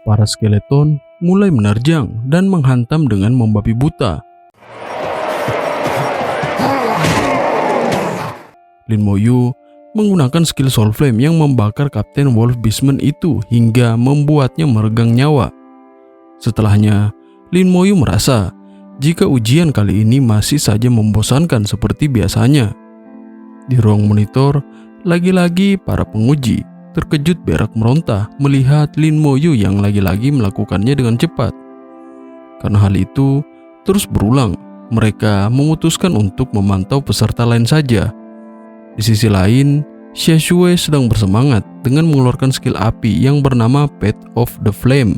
Para skeleton mulai menerjang dan menghantam dengan membabi buta. Lin Moyu menggunakan skill Soul Flame yang membakar Kapten Wolf Beastman itu hingga membuatnya meregang nyawa. Setelahnya, Lin Moyu merasa jika ujian kali ini masih saja membosankan seperti biasanya. Di ruang monitor, lagi-lagi para penguji terkejut berak meronta melihat Lin Moyu yang lagi-lagi melakukannya dengan cepat. Karena hal itu terus berulang, mereka memutuskan untuk memantau peserta lain saja. Di sisi lain, Xie Shui sedang bersemangat dengan mengeluarkan skill api yang bernama Path of the Flame.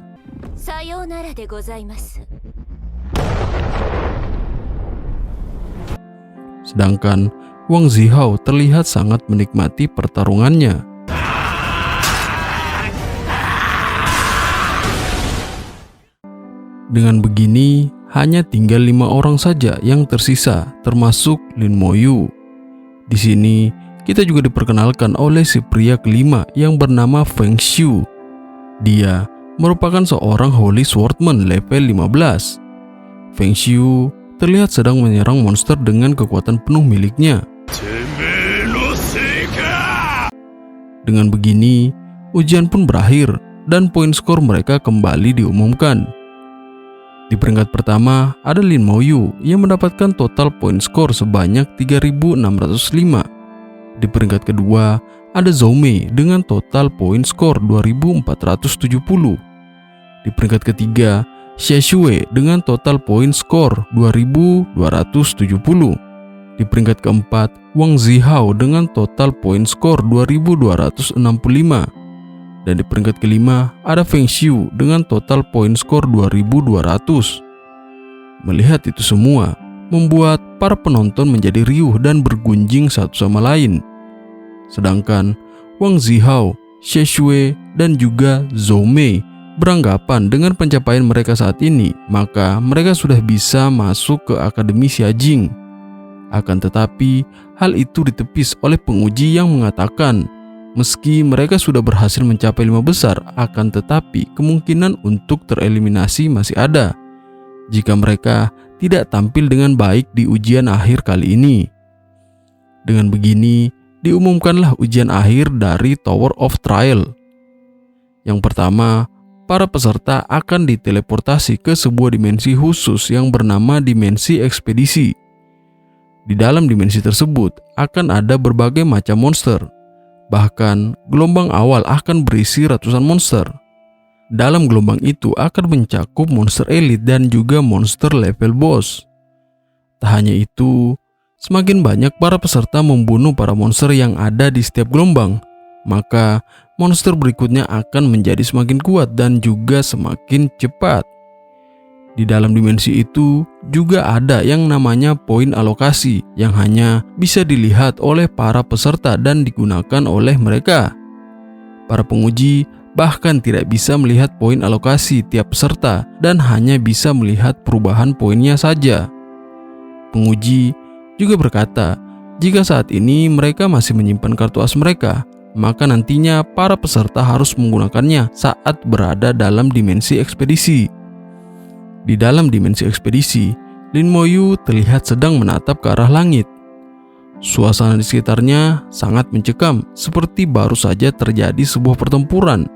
Sedangkan Wang Zihao terlihat sangat menikmati pertarungannya. Dengan begini, hanya tinggal 5 orang saja yang tersisa, termasuk Lin Moyu. Di sini, kita juga diperkenalkan oleh si pria kelima yang bernama Feng Xiu. Dia merupakan seorang Holy Swordman level 15. Feng Xiu terlihat sedang menyerang monster dengan kekuatan penuh miliknya. Dengan begini, ujian pun berakhir dan poin skor mereka kembali diumumkan. Di peringkat pertama ada Lin Moyu yang mendapatkan total poin skor sebanyak 3.605. Di peringkat kedua ada Zhou Mei dengan total poin skor 2.470. Di peringkat ketiga Xie Shui dengan total poin skor 2.270. Di peringkat keempat Wang Zihao dengan total poin skor 2.265. Dan di peringkat kelima ada Feng Xiu dengan total poin skor 2.200. Melihat itu semua membuat para penonton menjadi riuh dan bergunjing satu sama lain. Sedangkan Wang Zihao, Xie Shui, dan juga Zhou Mei beranggapan dengan pencapaian mereka saat ini, maka mereka sudah bisa masuk ke Akademi Xia Jing. Akan tetapi, hal itu ditepis oleh penguji yang mengatakan meski mereka sudah berhasil mencapai 5 besar, akan tetapi kemungkinan untuk tereliminasi masih ada jika mereka tidak tampil dengan baik di ujian akhir kali ini. Dengan begini, diumumkanlah ujian akhir dari Tower of Trial. Yang pertama, para peserta akan diteleportasi ke sebuah dimensi khusus yang bernama Dimensi Ekspedisi. Di dalam dimensi tersebut akan ada berbagai macam monster. Bahkan, gelombang awal akan berisi ratusan monster. Dalam gelombang itu akan mencakup monster elit dan juga monster level boss. Tak hanya itu, semakin banyak para peserta membunuh para monster yang ada di setiap gelombang, maka monster berikutnya akan menjadi semakin kuat dan juga semakin cepat. Di dalam dimensi itu juga ada yang namanya poin alokasi yang hanya bisa dilihat oleh para peserta dan digunakan oleh mereka. Para penguji bahkan tidak bisa melihat poin alokasi tiap peserta dan hanya bisa melihat perubahan poinnya saja. Penguji juga berkata, jika saat ini mereka masih menyimpan kartu as mereka, maka nantinya para peserta harus menggunakannya saat berada dalam dimensi ekspedisi. Di dalam dimensi ekspedisi, Lin Moyu terlihat sedang menatap ke arah langit. Suasana di sekitarnya sangat mencekam, seperti baru saja terjadi sebuah pertempuran.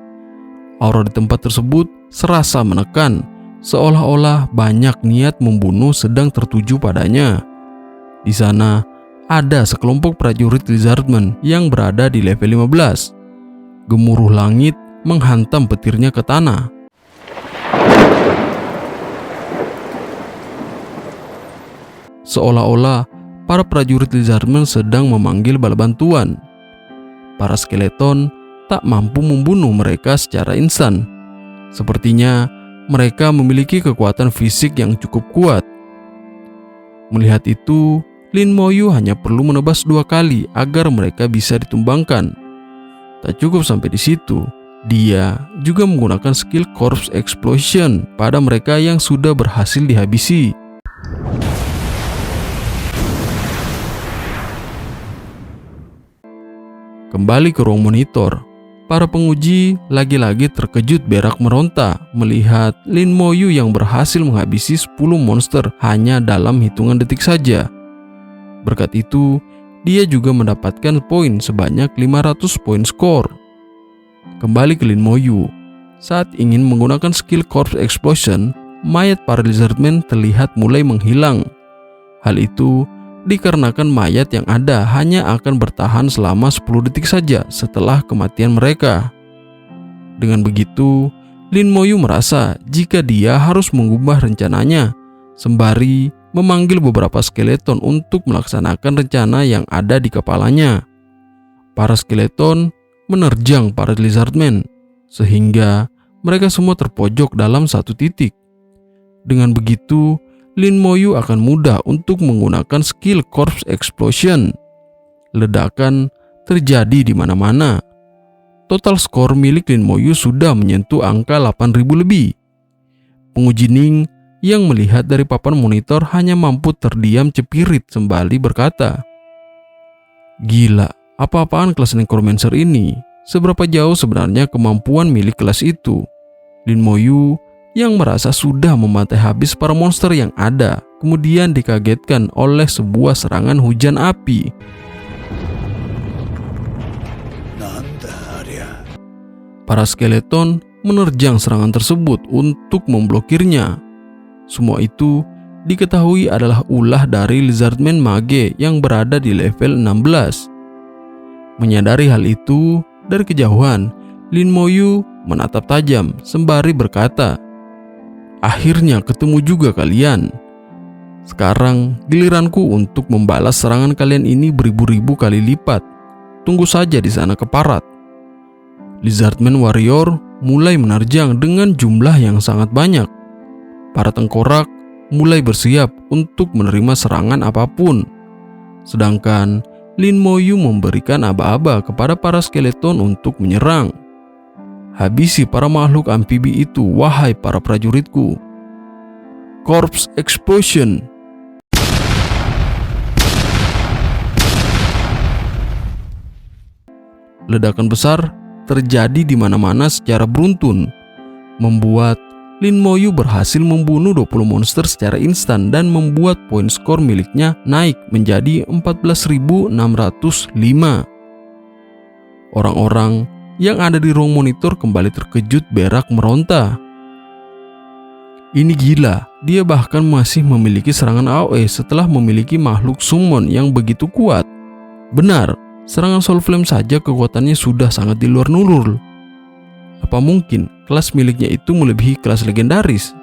Aura di tempat tersebut serasa menekan, seolah-olah banyak niat membunuh sedang tertuju padanya. Di sana, ada sekelompok prajurit Lizardman yang berada di level 15. Gemuruh langit menghantam petirnya ke tanah. Seolah-olah para prajurit Lizardman sedang memanggil bala bantuan. Para skeleton tak mampu membunuh mereka secara instan. Sepertinya mereka memiliki kekuatan fisik yang cukup kuat. Melihat itu, Lin Moyu hanya perlu menebas 2 kali agar mereka bisa ditumbangkan. Tak cukup sampai di situ, dia juga menggunakan skill Corpse Explosion pada mereka yang sudah berhasil dihabisi. Kembali ke ruang monitor, Para penguji lagi-lagi terkejut berak meronta melihat Lin Moyu yang berhasil menghabisi 10 monster hanya dalam hitungan detik saja. Berkat itu, dia juga mendapatkan poin sebanyak 500 poin skor. Kembali ke Lin Moyu, saat ingin menggunakan skill Corpse Explosion, mayat para Lizardmen terlihat mulai menghilang. Hal itu dikarenakan mayat yang ada hanya akan bertahan selama 10 detik saja setelah kematian mereka. Dengan begitu, Lin Moyu merasa jika dia harus mengubah rencananya, sembari memanggil beberapa skeleton untuk melaksanakan rencana yang ada di kepalanya. Para skeleton menerjang para Lizardmen, sehingga mereka semua terpojok dalam satu titik. Dengan begitu, Lin Moyu akan mudah untuk menggunakan skill Corpse Explosion. Ledakan terjadi di mana-mana. Total skor milik Lin Moyu sudah menyentuh angka 8.000 lebih. Penguji Ning yang melihat dari papan monitor hanya mampu terdiam cepirit sembari berkata, "Gila, apa-apaan kelas Necromancer ini? Seberapa jauh sebenarnya kemampuan milik kelas itu?" Lin Moyu yang merasa sudah mematai habis para monster yang ada, kemudian dikagetkan oleh sebuah serangan hujan api. Para skeleton menerjang serangan tersebut untuk memblokirnya. Semua itu diketahui adalah ulah dari Lizardman mage yang berada di level 16. Menyadari hal itu, dari kejauhan, Lin Moyu menatap tajam sembari berkata, "Akhirnya ketemu juga kalian. Sekarang giliranku untuk membalas serangan kalian ini beribu-ribu kali lipat. Tunggu saja di sana keparat." Lizardman warrior mulai menerjang dengan jumlah yang sangat banyak. Para tengkorak mulai bersiap untuk menerima serangan apapun. Sedangkan Lin Moyu memberikan aba-aba kepada para skeleton untuk menyerang. "Habisi para makhluk amfibi itu, wahai para prajuritku." Corpse Explosion. Ledakan besar terjadi di mana-mana secara beruntun, membuat Lin Moyu berhasil membunuh 20 monster secara instan dan membuat poin skor miliknya naik menjadi 14.605. Orang-orang yang ada di ruang monitor kembali terkejut berak meronta. Ini gila, dia bahkan masih memiliki serangan AoE setelah memiliki makhluk summon yang begitu kuat. Benar, serangan Soul Flame saja kekuatannya sudah sangat di luar nurul. Apa mungkin kelas miliknya itu melebihi kelas legendaris?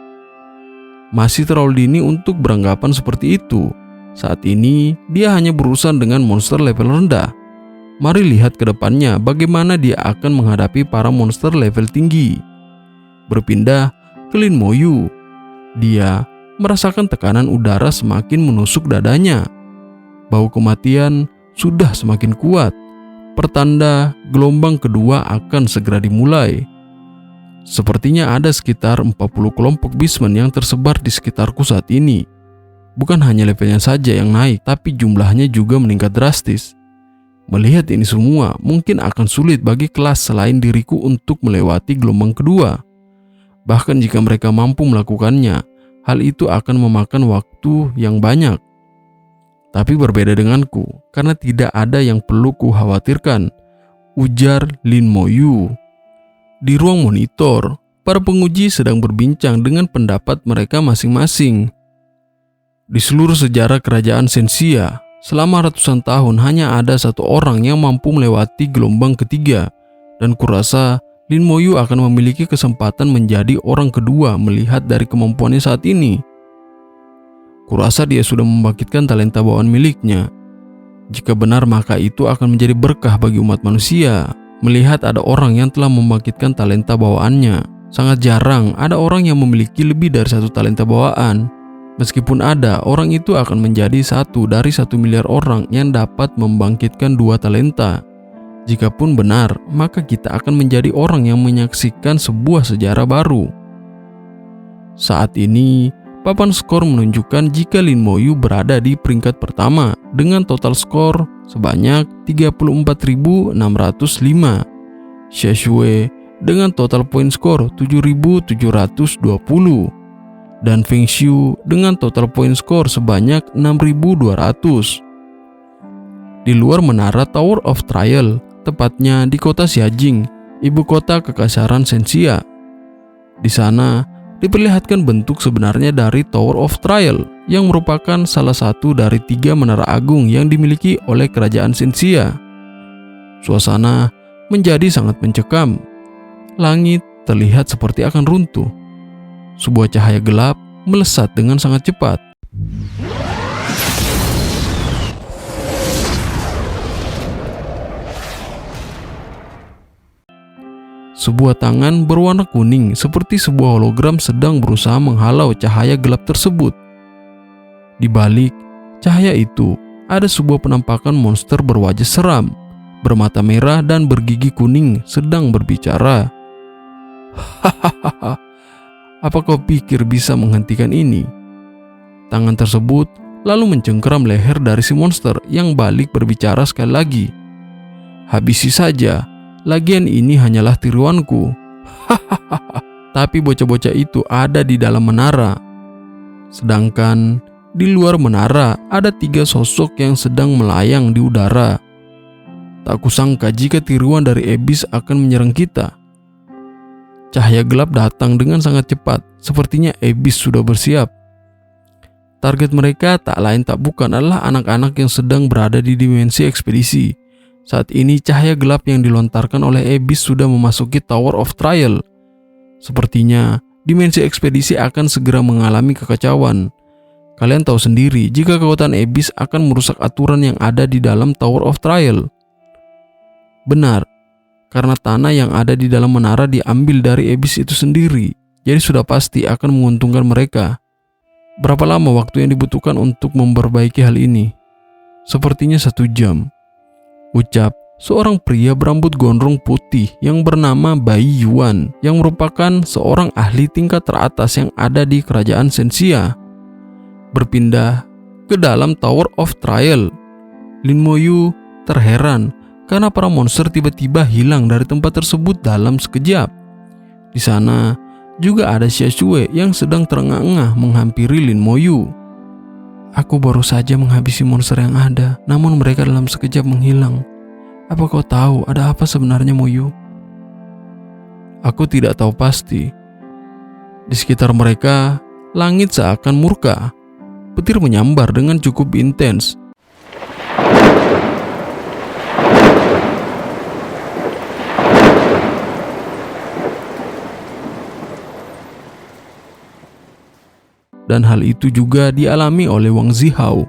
Masih terlalu dini untuk beranggapan seperti itu. Saat ini dia hanya berurusan dengan monster level rendah. Mari lihat ke depannya bagaimana dia akan menghadapi para monster level tinggi. Berpindah ke Lin Moyu, dia merasakan tekanan udara semakin menusuk dadanya. Bau kematian sudah semakin kuat, pertanda gelombang kedua akan segera dimulai. Sepertinya ada sekitar 40 kelompok beastmen yang tersebar di sekitarku saat ini. Bukan hanya levelnya saja yang naik, tapi jumlahnya juga meningkat drastis. Melihat ini semua, mungkin akan sulit bagi kelas selain diriku untuk melewati gelombang kedua. Bahkan jika mereka mampu melakukannya, hal itu akan memakan waktu yang banyak. Tapi berbeda denganku, karena tidak ada yang perlu ku khawatirkan, ujar Lin Moyu. Di ruang monitor, para penguji sedang berbincang dengan pendapat mereka masing-masing. Di seluruh sejarah kerajaan Sensia, selama ratusan tahun hanya ada satu orang yang mampu melewati gelombang ketiga, dan kurasa Lin Moyu akan memiliki kesempatan menjadi orang kedua melihat dari kemampuannya saat ini. Kurasa dia sudah membangkitkan talenta bawaan miliknya. Jika benar, maka itu akan menjadi berkah bagi umat manusia. Melihat ada orang yang telah membangkitkan talenta bawaannya. Sangat jarang ada orang yang memiliki lebih dari satu talenta bawaan. Meskipun ada, orang itu akan menjadi satu dari 1 miliar orang yang dapat membangkitkan 2 talenta. Jikapun benar, maka kita akan menjadi orang yang menyaksikan sebuah sejarah baru. Saat ini, papan skor menunjukkan jika Lin Moyu berada di peringkat pertama dengan total skor sebanyak 34.605. Xiaoshui dengan total poin skor 7.720, dan Feng Xiu dengan total poin skor sebanyak 6.200. Di luar menara Tower of Trial, tepatnya di kota Xiajing, ibu kota kekaisaran Shenxia. Di sana, diperlihatkan bentuk sebenarnya dari Tower of Trial yang merupakan salah satu dari 3 menara agung yang dimiliki oleh kerajaan Shenxia. Suasana menjadi sangat mencekam. Langit terlihat seperti akan runtuh. Sebuah cahaya gelap melesat dengan sangat cepat. Sebuah tangan berwarna kuning seperti sebuah hologram sedang berusaha menghalau cahaya gelap tersebut. Di balik cahaya itu, ada sebuah penampakan monster berwajah seram, bermata merah dan bergigi kuning sedang berbicara. Hahaha, apa kau pikir bisa menghentikan ini? Tangan tersebut lalu mencengkeram leher dari si monster yang balik berbicara sekali lagi. Habisi saja. Lagian ini hanyalah tiruanku. Hahaha. Tapi bocah-bocah itu ada di dalam menara. Sedangkan di luar menara ada 3 sosok yang sedang melayang di udara. Tak kusangka jika tiruan dari Abyss akan menyerang kita. Cahaya gelap datang dengan sangat cepat. Sepertinya Abyss sudah bersiap. Target mereka tak lain tak bukan adalah anak-anak yang sedang berada di dimensi ekspedisi. Saat ini cahaya gelap yang dilontarkan oleh Abyss sudah memasuki Tower of Trial. Sepertinya dimensi ekspedisi akan segera mengalami kekacauan. Kalian tahu sendiri jika kekuatan Abyss akan merusak aturan yang ada di dalam Tower of Trial. Benar, karena tanah yang ada di dalam menara diambil dari Abyss itu sendiri, jadi sudah pasti akan menguntungkan mereka. Berapa lama waktu yang dibutuhkan untuk memperbaiki hal ini? Sepertinya 1 jam. Ucap seorang pria berambut gondrong putih yang bernama Bai Yuan, yang merupakan seorang ahli tingkat teratas yang ada di kerajaan Shenxia. Berpindah ke dalam Tower of Trial, Lin Moyu terheran karena para monster tiba-tiba hilang dari tempat tersebut dalam sekejap. Di sana juga ada Xiaoshui yang sedang terengah-engah menghampiri Lin Moyu. Aku baru saja menghabisi monster yang ada, namun mereka dalam sekejap menghilang. Apa kau tahu ada apa sebenarnya, Moyu? Aku tidak tahu pasti. Di sekitar mereka, langit seakan murka. Petir menyambar dengan cukup intens. Dan hal itu juga dialami oleh Wang Zihao.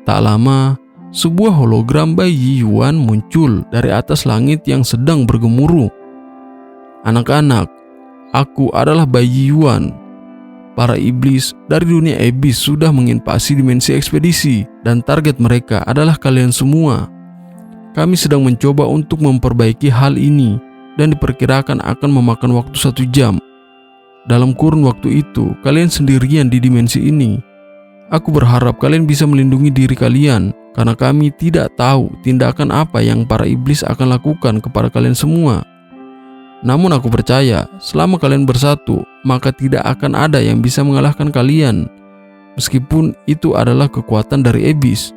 Tak lama, sebuah hologram Bai Yuan muncul dari atas langit yang sedang bergemuruh. Anak-anak, aku adalah Bai Yuan. Para iblis dari dunia Abyss sudah menginvasi dimensi ekspedisi dan target mereka adalah kalian semua. Kami sedang mencoba untuk memperbaiki hal ini dan diperkirakan akan memakan waktu 1 jam. Dalam kurun waktu itu, kalian sendirian di dimensi ini. Aku berharap kalian bisa melindungi diri kalian, karena kami tidak tahu tindakan apa yang para iblis akan lakukan kepada kalian semua. Namun aku percaya, selama kalian bersatu, maka tidak akan ada yang bisa mengalahkan kalian, meskipun itu adalah kekuatan dari Abyss.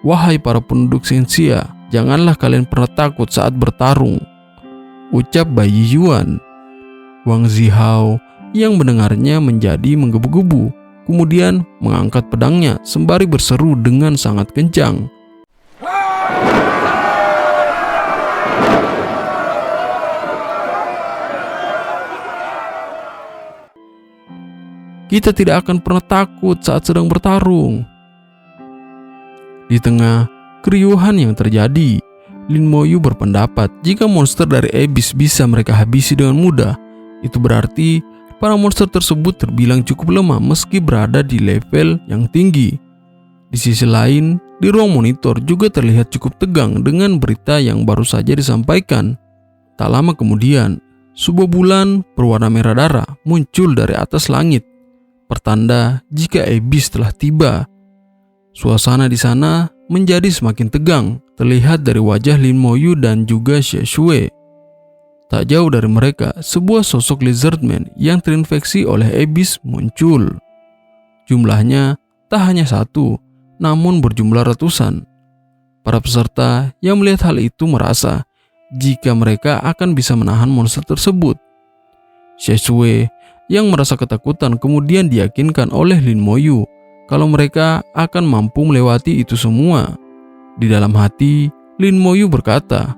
Wahai para penduduk Shenxia, janganlah kalian pernah takut saat bertarung, ucap Bai Yuan. Wang Zihao yang mendengarnya menjadi menggebu-gebu, kemudian mengangkat pedangnya sembari berseru dengan sangat kencang. Kita tidak akan pernah takut saat sedang bertarung. Di tengah keriuhan yang terjadi, Lin Moyu berpendapat jika monster dari Abyss bisa mereka habisi dengan mudah, itu berarti para monster tersebut terbilang cukup lemah meski berada di level yang tinggi. Di sisi lain, di ruang monitor juga terlihat cukup tegang dengan berita yang baru saja disampaikan. Tak lama kemudian, sebuah bulan berwarna merah darah muncul dari atas langit, pertanda jika Abyss telah tiba. Suasana di sana menjadi semakin tegang, terlihat dari wajah Lin Moyu dan juga Xie Shui. Tak jauh dari mereka, sebuah sosok lizardman yang terinfeksi oleh Abyss muncul. Jumlahnya tak hanya satu, namun berjumlah ratusan. Para peserta yang melihat hal itu merasa jika mereka akan bisa menahan monster tersebut. Xie Shui yang merasa ketakutan kemudian diyakinkan oleh Lin Moyu kalau mereka akan mampu melewati itu semua. Di dalam hati, Lin Moyu berkata,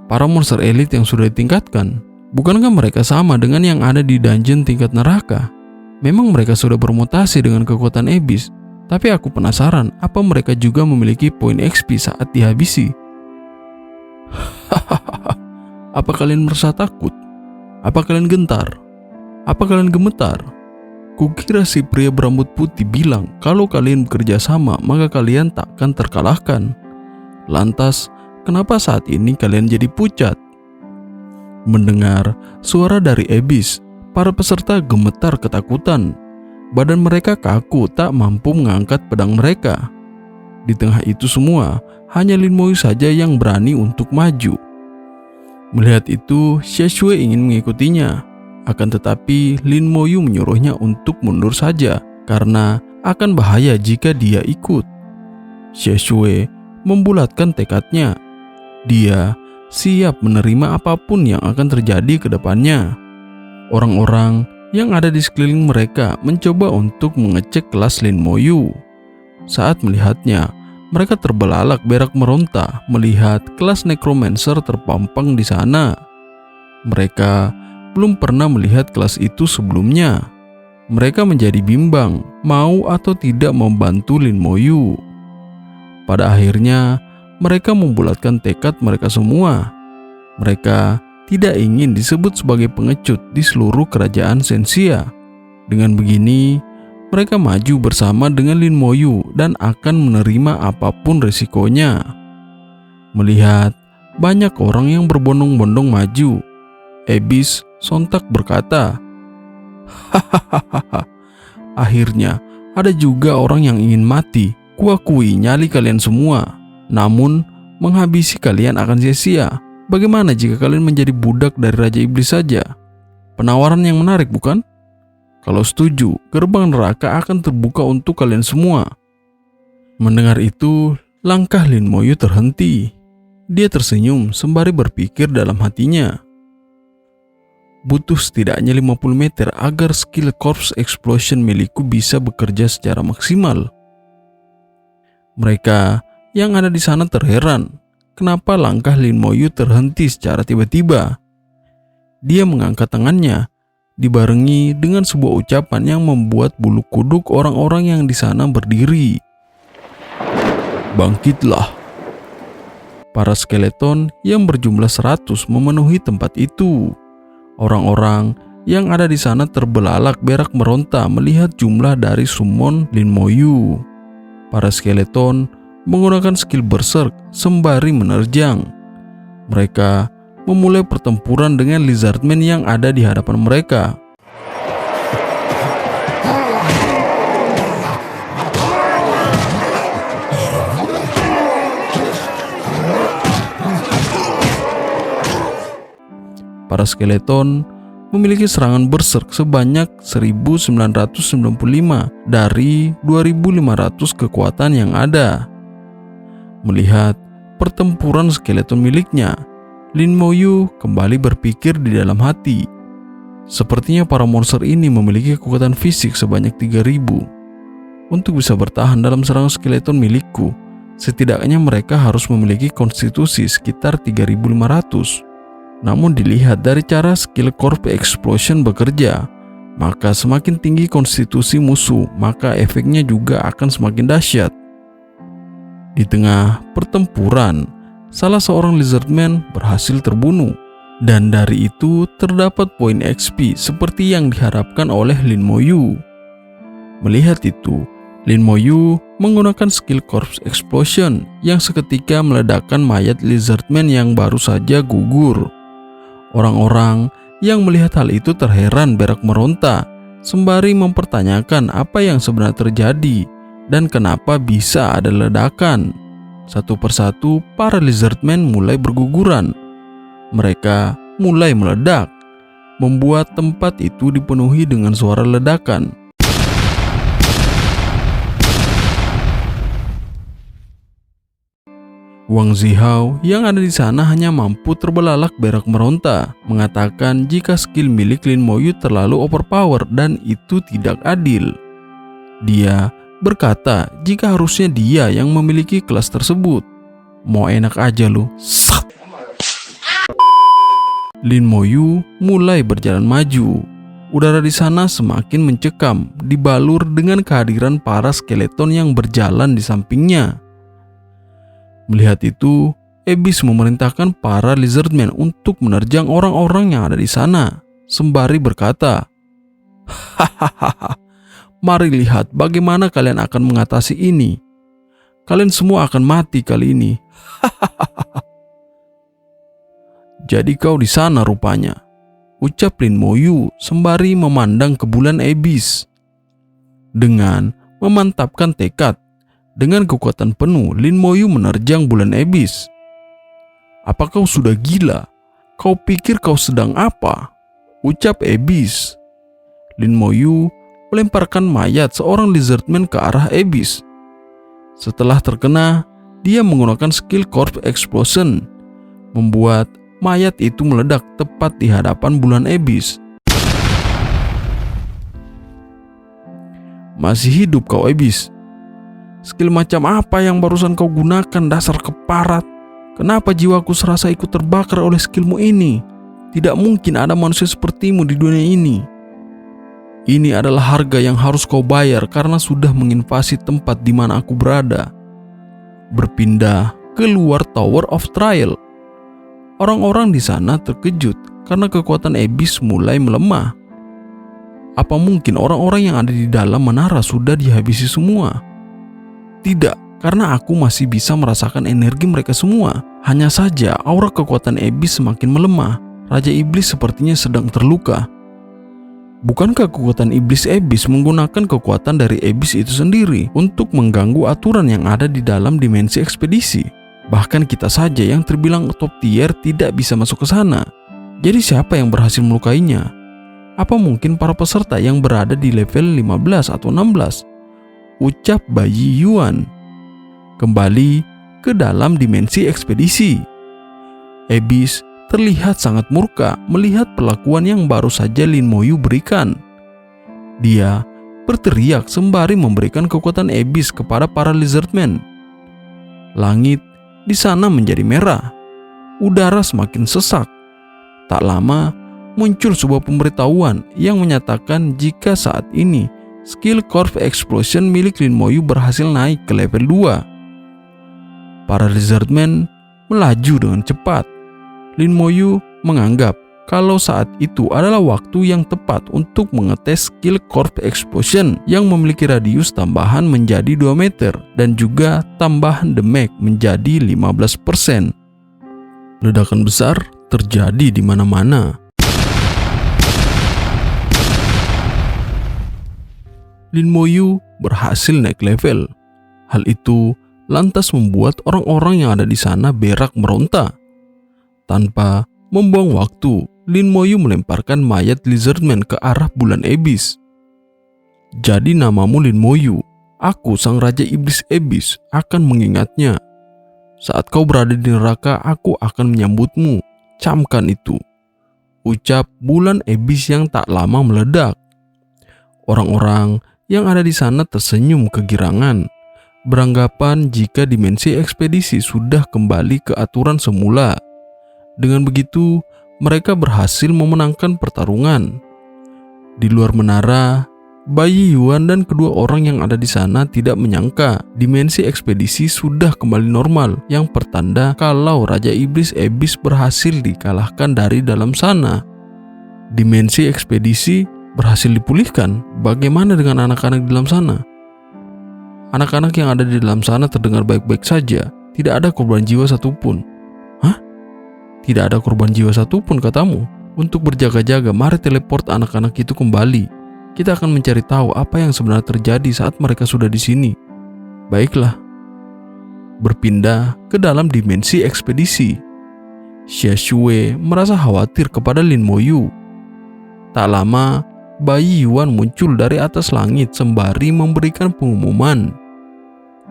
"Para monster elit yang sudah ditingkatkan, bukankah mereka sama dengan yang ada di dungeon tingkat neraka? Memang mereka sudah bermutasi dengan kekuatan Abyss, tapi aku penasaran apa mereka juga memiliki poin XP saat dihabisi." Hahaha. Apa kalian merasa takut? Apa kalian gentar? Apa kalian gemetar? Kukira si pria berambut putih bilang kalau kalian bekerja sama maka kalian takkan terkalahkan. Lantas, kenapa saat ini kalian jadi pucat? Mendengar suara dari Abyss, para peserta gemetar ketakutan. Badan mereka kaku tak mampu mengangkat pedang mereka. Di tengah itu semua, hanya Lin Moyu saja yang berani untuk maju. Melihat itu, Xie Shui ingin mengikutinya. Akan tetapi, Lin Moyu menyuruhnya untuk mundur saja karena akan bahaya jika dia ikut. Xie Shui membulatkan tekadnya. Dia siap menerima apapun yang akan terjadi ke depannya. Orang-orang yang ada di sekeliling mereka mencoba untuk mengecek kelas Lin Moyu. Saat melihatnya, mereka terbelalak berak meronta melihat kelas Necromancer terpampang di sana. Mereka belum pernah melihat kelas itu sebelumnya. Mereka menjadi bimbang mau atau tidak membantu Lin Moyu. Pada akhirnya, mereka membulatkan tekad mereka semua. Mereka tidak ingin disebut sebagai pengecut di seluruh kerajaan Sensia. Dengan begini, mereka maju bersama dengan Lin Moyu dan akan menerima apapun risikonya. Melihat banyak orang yang berbondong-bondong maju, Abyss sontak berkata, "Hahaha, akhirnya ada juga orang yang ingin mati. Kuakui nyali kalian semua, namun menghabisi kalian akan sia-sia. Bagaimana jika kalian menjadi budak dari Raja Iblis saja? Penawaran yang menarik bukan? Kalau setuju, gerbang neraka akan terbuka untuk kalian semua." Mendengar itu, langkah Lin Moyu terhenti. Dia tersenyum sembari berpikir dalam hatinya, butuh setidaknya 50 meter agar skill Corpse Explosion milikku bisa bekerja secara maksimal. Mereka yang ada di sana terheran, kenapa langkah Lin Moyu terhenti secara tiba-tiba. Dia mengangkat tangannya, dibarengi dengan sebuah ucapan yang membuat bulu kuduk orang-orang yang di sana berdiri. "Bangkitlah." Para skeleton yang berjumlah 100 memenuhi tempat itu. Orang-orang yang ada di sana terbelalak berak meronta melihat jumlah dari summon Lin Moyu. Para skeleton menggunakan skill berserk sembari menerjang. Mereka memulai pertempuran dengan lizardman yang ada di hadapan mereka. Para skeleton memiliki serangan berserk sebanyak 1995 dari 2500 kekuatan yang ada. Melihat pertempuran skeleton miliknya, Lin Moyu kembali berpikir di dalam hati. Sepertinya para monster ini memiliki kekuatan fisik sebanyak 3000. Untuk bisa bertahan dalam serangan skeleton milikku, setidaknya mereka harus memiliki konstitusi sekitar 3500. Namun dilihat dari cara skill Corpse Explosion bekerja, maka semakin tinggi konstitusi musuh, maka efeknya juga akan semakin dahsyat. Di tengah pertempuran, salah seorang lizardman berhasil terbunuh, dan dari itu terdapat poin XP seperti yang diharapkan oleh Lin Moyu. Melihat itu, Lin Moyu menggunakan skill Corpse Explosion yang seketika meledakkan mayat lizardman yang baru saja gugur. Orang-orang yang melihat hal itu terheran berak meronta, sembari mempertanyakan apa yang sebenarnya terjadi dan kenapa bisa ada ledakan. Satu persatu para lizardmen mulai berguguran. Mereka mulai meledak, membuat tempat itu dipenuhi dengan suara ledakan. Wang Zihao yang ada di sana hanya mampu terbelalak berak meronta, mengatakan jika skill milik Lin Moyu terlalu overpower dan itu tidak adil. Dia berkata jika harusnya dia yang memiliki kelas tersebut. Mau enak aja lu. Lin Moyu mulai berjalan maju. Udara di sana semakin mencekam, dibalur dengan kehadiran para skeleton yang berjalan di sampingnya. Melihat itu, Abyss memerintahkan para lizardmen untuk menerjang orang-orang yang ada di sana, sembari berkata, "Hahaha, mari lihat bagaimana kalian akan mengatasi ini. Kalian semua akan mati kali ini." "Jadi kau di sana rupanya," ucap Lin Moyu sembari memandang ke bulan Abyss. Dengan memantapkan tekad, dengan kekuatan penuh, Lin Moyu menerjang bulan Abyss. "Apa kau sudah gila? Kau pikir kau sedang apa?" ucap Abyss. Lin Moyu melemparkan mayat seorang lizardman ke arah Abyss. Setelah terkena, dia menggunakan skill Corpse Explosion, membuat mayat itu meledak tepat di hadapan bulan Abyss. "Masih hidup kau, Abyss? Skill macam apa yang barusan kau gunakan, dasar keparat? Kenapa jiwaku serasa ikut terbakar oleh skillmu ini? Tidak mungkin ada manusia sepertimu di dunia ini. Ini adalah harga yang harus kau bayar karena sudah menginvasi tempat di mana aku berada." Berpindah ke luar Tower of Trial. Orang-orang di sana terkejut karena kekuatan Abyss mulai melemah. Apa mungkin orang-orang yang ada di dalam menara sudah dihabisi semua? Tidak, karena aku masih bisa merasakan energi mereka semua. Hanya saja aura kekuatan Abyss semakin melemah. Raja Iblis sepertinya sedang terluka. Bukankah kekuatan Iblis Abyss menggunakan kekuatan dari Abyss itu sendiri untuk mengganggu aturan yang ada di dalam dimensi ekspedisi? Bahkan kita saja yang terbilang top tier tidak bisa masuk ke sana. Jadi siapa yang berhasil melukainya? Apa mungkin para peserta yang berada di level 15 atau 16? Ucap Bayi Yuan. Kembali ke dalam dimensi ekspedisi. Abyss terlihat sangat murka melihat perlakuan yang baru saja Lin Moyu berikan. Dia berteriak sembari memberikan kekuatan Abyss kepada para lizardmen. Langit di sana menjadi merah. Udara semakin sesak. Tak lama muncul sebuah pemberitahuan yang menyatakan jika saat ini skill Corpse Explosion milik Lin Moyu berhasil naik ke level 2. Para lizardmen melaju dengan cepat. Lin Moyu menganggap kalau saat itu adalah waktu yang tepat untuk mengetes skill Corpse Explosion yang memiliki radius tambahan menjadi 2 meter dan juga tambahan damage menjadi 15%. Ledakan besar terjadi di mana-mana. Lin Moyu berhasil naik level. Hal itu lantas membuat orang-orang yang ada di sana berak meronta. Tanpa membuang waktu, Lin Moyu melemparkan mayat lizardman ke arah bulan Abyss. "Jadi namamu Lin Moyu. Aku sang Raja Iblis Abyss akan mengingatnya. Saat kau berada di neraka, aku akan menyambutmu. Camkan itu," ucap bulan Abyss yang tak lama meledak. Orang-orang yang ada di sana tersenyum kegirangan, beranggapan jika dimensi ekspedisi sudah kembali ke aturan semula. Dengan begitu, mereka berhasil memenangkan pertarungan. Di luar menara, Bayi Yuan dan kedua orang yang ada di sana tidak menyangka dimensi ekspedisi sudah kembali normal, yang pertanda kalau Raja Iblis Abyss berhasil dikalahkan dari dalam sana. Dimensi ekspedisi berhasil dipulihkan. Bagaimana dengan anak-anak di dalam sana? Anak-anak yang ada di dalam sana terdengar baik-baik saja. Tidak ada korban jiwa satupun. Hah? Tidak ada korban jiwa satupun katamu? Untuk berjaga-jaga, mari teleport anak-anak itu kembali. Kita akan mencari tahu apa yang sebenarnya terjadi saat mereka sudah di sini. Baiklah. berpindah ke dalam dimensi ekspedisi. Xie Shui merasa khawatir kepada Lin Moyu. Tak lama, bayi Yuan muncul dari atas langit sembari memberikan pengumuman.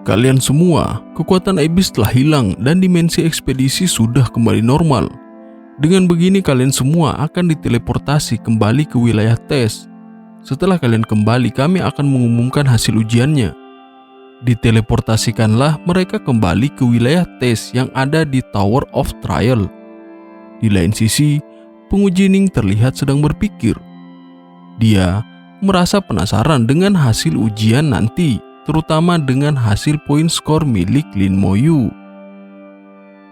Kalian semua, kekuatan iblis telah hilang dan dimensi ekspedisi sudah kembali normal. Dengan begini kalian semua akan diteleportasi kembali ke wilayah tes. Setelah kalian kembali, kami akan mengumumkan hasil ujiannya. Diteleportasikanlah mereka kembali ke wilayah tes yang ada di Tower of Trial. Di lain sisi, penguji Ning terlihat sedang berpikir. Dia merasa penasaran dengan hasil ujian nanti, terutama dengan hasil poin skor milik Lin Moyu.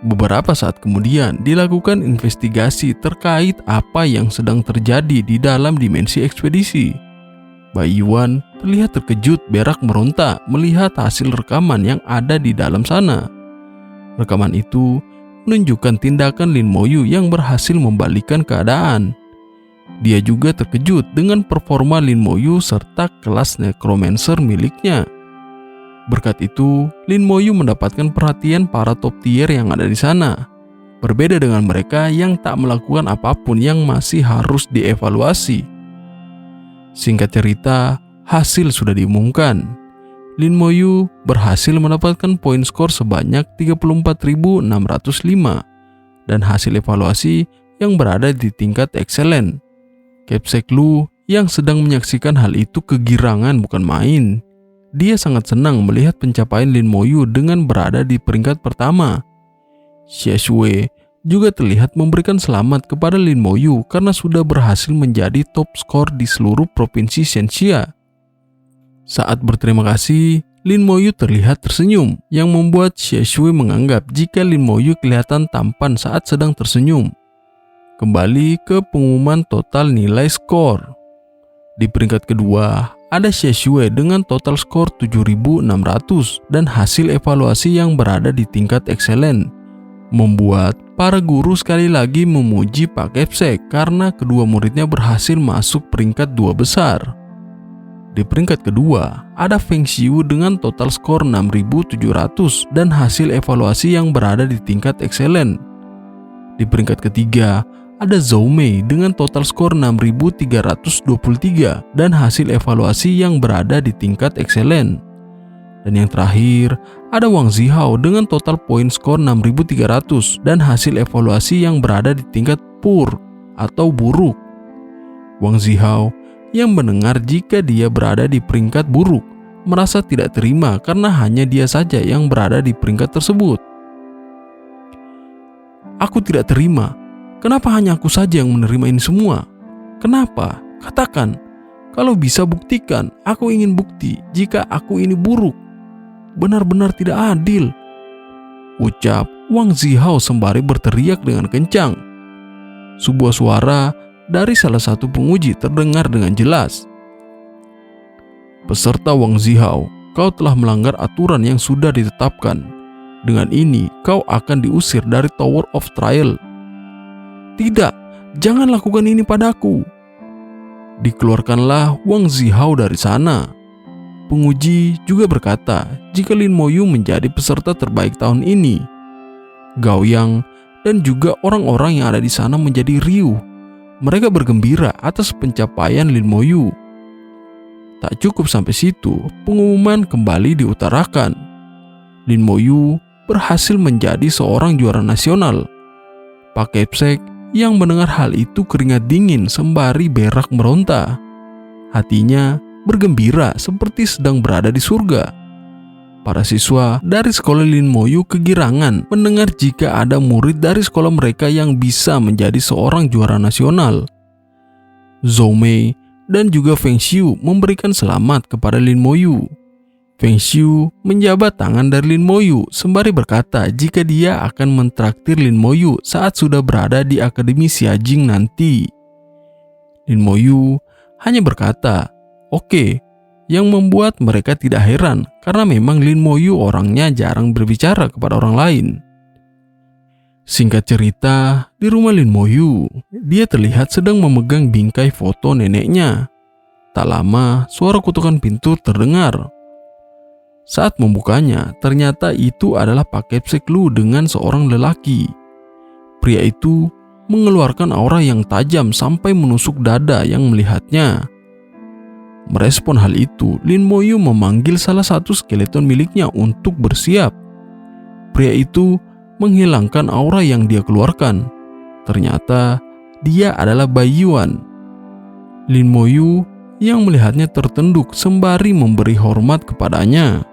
Beberapa saat kemudian dilakukan investigasi terkait apa yang sedang terjadi di dalam dimensi ekspedisi. Bayi Yuan terlihat terkejut berak meronta melihat hasil rekaman yang ada di dalam sana. Rekaman itu menunjukkan tindakan Lin Moyu yang berhasil membalikan keadaan. Dia juga terkejut dengan performa Lin Moyu serta kelas necromancer miliknya. Berkat itu, Lin Moyu mendapatkan perhatian para top tier yang ada di sana. Berbeda dengan mereka yang tak melakukan apapun yang masih harus dievaluasi. Singkat cerita, hasil sudah diumumkan. Lin Moyu berhasil mendapatkan poin skor sebanyak 34.605 dan hasil evaluasi yang berada di tingkat excellent. Capsek Lu yang sedang menyaksikan hal itu kegirangan bukan main. Dia sangat senang melihat pencapaian Lin Moyu dengan berada di peringkat pertama. Xie Shui juga terlihat memberikan selamat kepada Lin Moyu karena sudah berhasil menjadi top skor di seluruh provinsi Shenxia. Saat berterima kasih, Lin Moyu terlihat tersenyum yang membuat Xie Shui menganggap jika Lin Moyu kelihatan tampan saat sedang tersenyum. Kembali ke pengumuman total nilai skor. Di peringkat kedua, ada Xie Shui dengan total skor 7.600 dan hasil evaluasi yang berada di tingkat excellent. Membuat para guru sekali lagi memuji Pak Capsek karena kedua muridnya berhasil masuk peringkat 2 besar. Di peringkat kedua, ada Feng Xiu dengan total skor 6.700 dan hasil evaluasi yang berada di tingkat excellent. Di peringkat ketiga, ada Zhou Mei dengan total skor 6.323 dan hasil evaluasi yang berada di tingkat excellent. Dan yang terakhir, ada Wang Zihao dengan total poin skor 6.300 dan hasil evaluasi yang berada di tingkat poor atau buruk. Wang Zihao yang mendengar jika dia berada di peringkat buruk merasa tidak terima karena hanya dia saja yang berada di peringkat tersebut. Aku tidak terima. Kenapa hanya aku saja yang menerima ini semua? Kenapa? Katakan. Kalau bisa buktikan, aku ingin bukti jika aku ini buruk. Benar-benar tidak adil, ucap Wang Zihao sembari berteriak dengan kencang. Sebuah suara dari salah satu penguji terdengar dengan jelas. Peserta Wang Zihao, kau telah melanggar aturan yang sudah ditetapkan. Dengan ini, kau akan diusir dari Tower of Trial. Tidak, jangan lakukan ini padaku. Dikeluarkanlah Wang Zihao dari sana. Penguji juga berkata jika Lin Moyu menjadi peserta terbaik tahun ini. Gao Yang dan juga orang-orang yang ada di sana menjadi riuh. Mereka bergembira atas pencapaian Lin Moyu. Tak cukup sampai situ, pengumuman kembali diutarakan. Lin Moyu berhasil menjadi seorang juara nasional. Pak Capsek yang mendengar hal itu keringat dingin sembari berak meronta. Hatinya bergembira seperti sedang berada di surga. Para siswa dari sekolah Lin Moyu kegirangan mendengar jika ada murid dari sekolah mereka yang bisa menjadi seorang juara nasional. Zhou Mei dan juga Feng Xiu memberikan selamat kepada Lin Moyu. Feng Xiu menjabat tangan dari Lin Moyu sembari berkata jika dia akan mentraktir Lin Moyu saat sudah berada di Akademi Xiajing nanti. Lin Moyu hanya berkata, "Oke," yang membuat mereka tidak heran karena memang Lin Moyu orangnya jarang berbicara kepada orang lain. Singkat cerita, di rumah Lin Moyu, dia terlihat sedang memegang bingkai foto neneknya. Tak lama, suara kutukan pintu terdengar. Saat membukanya, ternyata itu adalah paket seklu dengan seorang lelaki. Pria itu mengeluarkan aura yang tajam sampai menusuk dada yang melihatnya. Merespon hal itu, Lin Moyu memanggil salah satu skeleton miliknya untuk bersiap. Pria itu menghilangkan aura yang dia keluarkan. Ternyata dia adalah Bai Yuan. Lin Moyu yang melihatnya tertunduk sembari memberi hormat kepadanya.